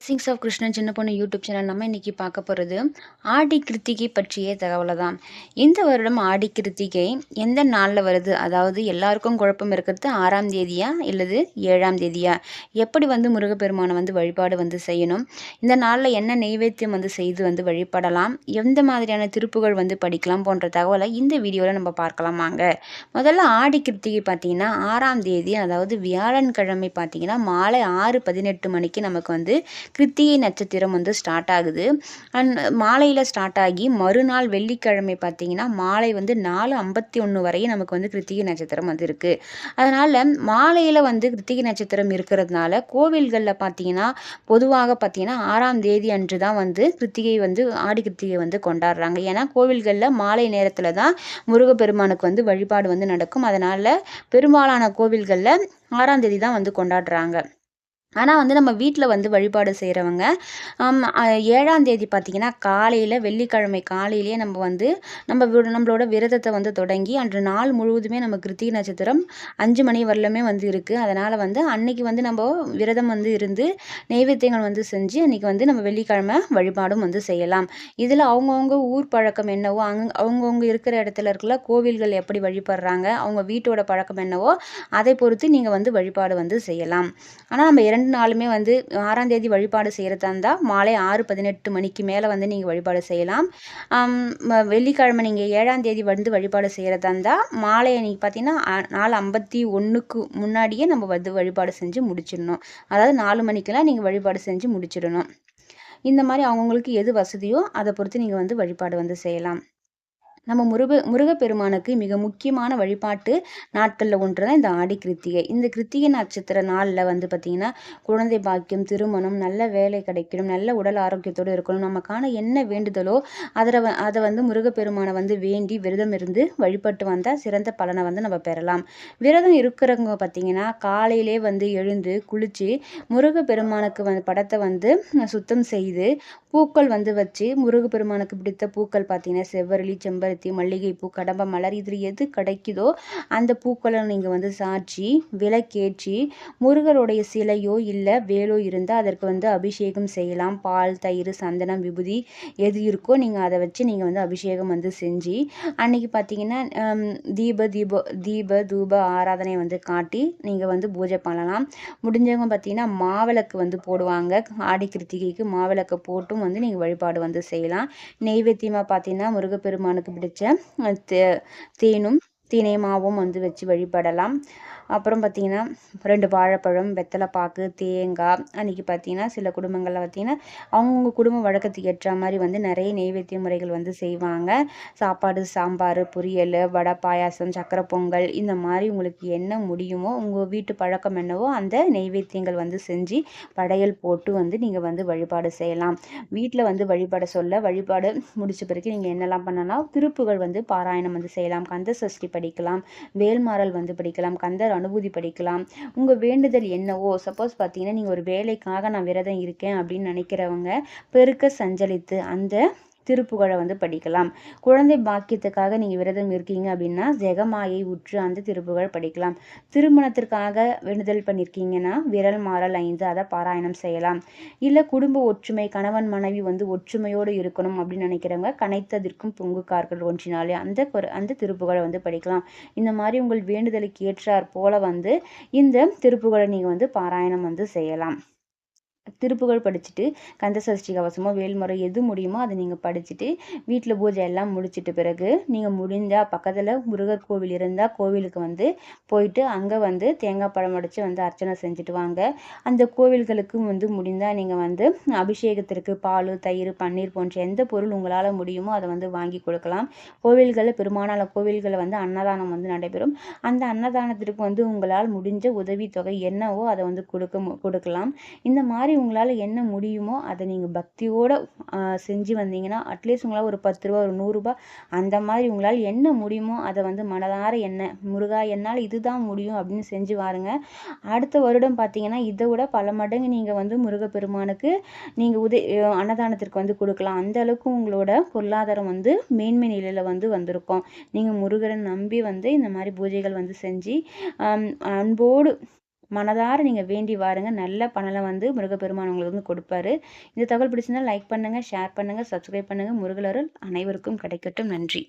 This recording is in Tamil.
சிங்ஸ் ஆஃப் கிருஷ்ணன் சின்ன பொண்ணு யூடியூப் சேனல் நம்ம இன்னைக்கு பார்க்க போகிறது ஆடி கிருத்திகை பற்றிய தகவலை தான். இந்த வருடம் ஆடி கிருத்திகை எந்த நாளில் வருது, அதாவது எல்லாருக்கும் குழப்பம் இருக்கிறது 6ஆம் தேதியா இல்லது 7ஆம் தேதியா, எப்படி முருகப்பெருமானை வழிபாடு செய்யணும், இந்த நாளில் என்ன நெய்வேத்தியம் செய்து வழிபடலாம், எந்த மாதிரியான திருப்புகள் படிக்கலாம் போன்ற தகவலை இந்த வீடியோவில் நம்ம பார்க்கலாம் வாங்க. முதல்ல ஆடி கிருத்திகை பார்த்தீங்கன்னா 6ஆம் தேதி, அதாவது வியாழன்கிழமை பார்த்தீங்கன்னா மாலை 6:18 மணிக்கு நமக்கு கிருத்திகை நட்சத்திரம் ஸ்டார்ட் ஆகுது. அண்ட் மாலையில் ஸ்டார்ட் ஆகி மறுநாள் வெள்ளிக்கிழமை பார்த்தீங்கன்னா மாலை 4:51 வரையும் நமக்கு கிருத்திகை நட்சத்திரம் இருக்குது. அதனால் மாலையில் கிருத்திகை நட்சத்திரம் இருக்கிறதுனால கோவில்களில் பார்த்தீங்கன்னா பொதுவாக பார்த்தீங்கன்னா 6ஆம் தேதி அன்று தான் கிருத்திகை ஆடி கிருத்திகை கொண்டாடுறாங்க. ஏன்னா கோவில்களில் மாலை நேரத்தில் தான் முருகப்பெருமானுக்கு வழிபாடு நடக்கும். அதனால் பெரும்பாலான கோவில்களில் 6ஆம் தேதி தான் கொண்டாடுறாங்க. ஆனால் நம்ம வீட்டில் வழிபாடு செய்கிறவங்க 7ஆம் தேதி பார்த்திங்கன்னா காலையில் வெள்ளிக்கிழமை காலையிலேயே நம்மளோட விரதத்தை தொடங்கி அன்று நாள் முழுவதுமே நம்ம கிருத்திகை நட்சத்திரம் 5 மணி வரலுமே இருக்குது. அதனால் அன்னைக்கு நம்ம விரதம் இருந்து நெய்வேத்தியங்கள் செஞ்சு அன்றைக்கி நம்ம வெள்ளிக்கிழமை வழிபாடும் செய்யலாம். இதில் அவங்கவுங்க ஊர் பழக்கம் என்னவோ, அவங்கவுங்க இருக்கிற இடத்துல இருக்கிற கோவில்கள் எப்படி வழிபடுறாங்க, அவங்க வீட்டோட பழக்கம் என்னவோ அதை பொறுத்து நீங்கள் வழிபாடு செய்யலாம். ஆனால் நம்ம 2 நாளுமே 6ஆம் தேதி வழிபாடு செய்கிறதா இருந்தால் மாலை 6:18 மணிக்கு மேலே நீங்கள் வழிபாடு செய்யலாம். வெள்ளிக்கிழமை நீங்கள் 7ஆம் தேதி வழிபாடு செய்கிறதா இருந்தால் மாலை அன்றைக்கி பார்த்தீங்கன்னா 4:51க்கு முன்னாடியே நம்ம வழிபாடு செஞ்சு முடிச்சிடணும். அதாவது 4 மணிக்கெல்லாம் நீங்கள் வழிபாடு செஞ்சு முடிச்சிடணும். இந்த மாதிரி அவங்கவுங்களுக்கு எது வசதியோ அதை பொறுத்து நீங்கள் வழிபாடு செய்யலாம். நம்ம முருகப்பெருமானுக்கு மிக முக்கியமான வழிபாட்டு நாட்களில் ஒன்று தான் இந்த ஆடி கிருத்திகை. இந்த கிருத்திகை நட்சத்திர நாளில் பார்த்திங்கன்னா குழந்தை பாக்கியம், திருமணம், நல்ல வேலை கிடைக்கணும், நல்ல உடல் ஆரோக்கியத்தோடு இருக்கணும், நமக்கான என்ன வேண்டுதலோ அதை முருகப்பெருமானை வேண்டி விரதம் இருந்து வழிபட்டு வந்தால் சிறந்த பலனை நம்ம பெறலாம். விரதம் இருக்கிறவங்க பார்த்திங்கன்னா காலையிலே எழுந்து குளித்து முருகப்பெருமானுக்கு படத்தை சுத்தம் செய்து பூக்கள் வச்சு முருகப்பெருமானுக்கு பிடித்த பூக்கள் பார்த்திங்கன்னா செவ்வரளி, செம்பருத்தி, மல்லிகைப்பூ, கடம்ப மலர், இதில் எது கிடைக்குதோ அந்த பூக்களை நீங்கள் சாற்றி விளக்கேற்றி முருகருடைய சிலையோ இல்லை வேலோ இருந்தால் அதற்கு அபிஷேகம் செய்யலாம். பால், தயிர், சந்தனம், விபூதி எது இருக்கோ நீங்கள் அதை வச்சு நீங்கள் அபிஷேகம் செஞ்சு அன்னைக்கு பார்த்தீங்கன்னா தீப தூப ஆராதனை காட்டி நீங்கள் பூஜை பண்ணலாம். முடிஞ்சவங்க பார்த்தீங்கன்னா மாவிளக்கு போடுவாங்க. ஆடி கிருத்திகைக்கு மாவிளக்கு போட்டும் நீங்கள் வழிபாடு செய்யலாம். நெய்வேத்தியமாக பார்த்தீங்கன்னா முருகப்பெருமானுக்கு பிடிச்ச தேனும் தினை மாவும் வச்சு வழிபடலாம். அப்புறம் பார்த்திங்கன்னா 2 வாழைப்பழம், வெத்தலைப்பாக்கு, தேங்காய். அன்றைக்கி பார்த்திங்கன்னா சில குடும்பங்களில் பார்த்திங்கன்னா அவங்கவுங்க குடும்ப வழக்கத்துக்கு ஏற்ற மாதிரி நிறைய நெய்வேத்திய முறைகள் செய்வாங்க. சாப்பாடு, சாம்பார், பொரியல், வடை, பாயாசம், சக்கரை பொங்கல், இந்த மாதிரி உங்களுக்கு என்ன முடியுமோ உங்கள் வீட்டு பழக்கம் என்னவோ அந்த நெய்வேத்தியங்கள் செஞ்சு படையல் போட்டு நீங்கள் வழிபாடு செய்யலாம். வீட்டில் வழிபாட சொல்ல வழிபாடு முடிச்ச பிறகு நீங்கள் என்னெல்லாம் பண்ணலாம், திருப்புகள் பாராயணம் செய்யலாம், கந்த சஷ்டி படிக்கலாம், வேல்மாறல் படிக்கலாம், கந்தர் அனுபூதி படிக்கலாம். உங்கள் வேண்டுதல் என்னவோ, சப்போஸ் பார்த்தீங்கன்னா நீங்கள் ஒரு வேலைக்காக நான் விரதம் இருக்கேன் அப்படின்னு நினைக்கிறவங்க பெருக்க சஞ்சலித்து அந்த திருப்புகழை படிக்கலாம். குழந்தை பாக்கியத்துக்காக நீங்கள் விரதம் இருக்கீங்க அப்படின்னா ஜெகமாயை உற்று அந்த திருப்புகழ் படிக்கலாம். திருமணத்திற்காக வேண்டுதல் பண்ணியிருக்கீங்கன்னா விரல் மாறல் 5 அதை பாராயணம் செய்யலாம். இல்லை குடும்ப ஒற்றுமை, கணவன் மனைவி ஒற்றுமையோடு இருக்கணும் அப்படின்னு நினைக்கிறவங்க கனைத்ததற்கும் பொங்கு கார்கள் ஒன்றினாலே அந்த திருப்புகழை படிக்கலாம். இந்த மாதிரி உங்கள் வேண்டுதலுக்கு ஏற்றாற் போல இந்த திருப்புகழை நீங்கள் பாராயணம் செய்யலாம். திருப்புகழ் படிச்சுட்டு கந்த சஷ்டி கவசமோ வேல்முறை எது முடியுமோ அதை நீங்கள் படிச்சுட்டு வீட்டில் பூஜை எல்லாம் முடிச்சிட்டு பிறகு நீங்கள் முடிந்தால் பக்கத்தில் முருகர் கோவில் இருந்தால் கோவிலுக்கு போயிட்டு அங்கே தேங்காய் பழம் உடைச்சு அர்ச்சனை செஞ்சுட்டு வாங்க. அந்த கோவில்களுக்கு முடிந்தால் நீங்கள் அபிஷேகத்திற்கு பால், தயிர், பன்னீர் போன்ற எந்த பொருள் உங்களால் முடியுமோ அதை வாங்கி கொடுக்கலாம். கோவில்களில் பெரும்பாலான கோவில்களில் அன்னதானம் நடைபெறும். அந்த அன்னதானத்திற்கு உங்களால் முடிஞ்ச உதவித்தொகை என்னவோ அதை கொடுக்கலாம். இந்த மாதிரி உங்களால் என்ன முடியுமோ அதை நீங்கள் பக்தியோடு செஞ்சு வந்தீங்கன்னா அட்லீஸ்ட் உங்களால் ஒரு 10 ரூபா, ஒரு 100 ரூபா, அந்த மாதிரி உங்களால் என்ன முடியுமோ அதை மனதார முருகா என்னால் இதுதான் முடியும் அப்படின்னு செஞ்சு வாருங்க. அடுத்த வருடம் பார்த்தீங்கன்னா இதை விட பல மடங்கு நீங்கள் முருகப்பெருமானுக்கு நீங்கள் அன்னதானத்திற்கு கொடுக்கலாம். அந்த அளவுக்கு உங்களோட பொருளாதாரம் மேன்மை நிலையில் வந்திருக்கும். நீங்கள் முருகரை நம்பி இந்த மாதிரி பூஜைகள் செஞ்சு அன்போடு மனதார நீங்கள் வேண்டி வாருங்க. நல்ல பலனை வந்து முருகப்பெருமான் உங்களுக்கு வந்து கொடுப்பாரு. இந்த தகவல் பிடிச்சிருந்தா லைக் பண்ணுங்கள், ஷேர் பண்ணுங்கள், சப்ஸ்கிரைப் பண்ணுங்கள். முருகல் அருள் அனைவருக்கும் கிடைக்கட்டும். நன்றி.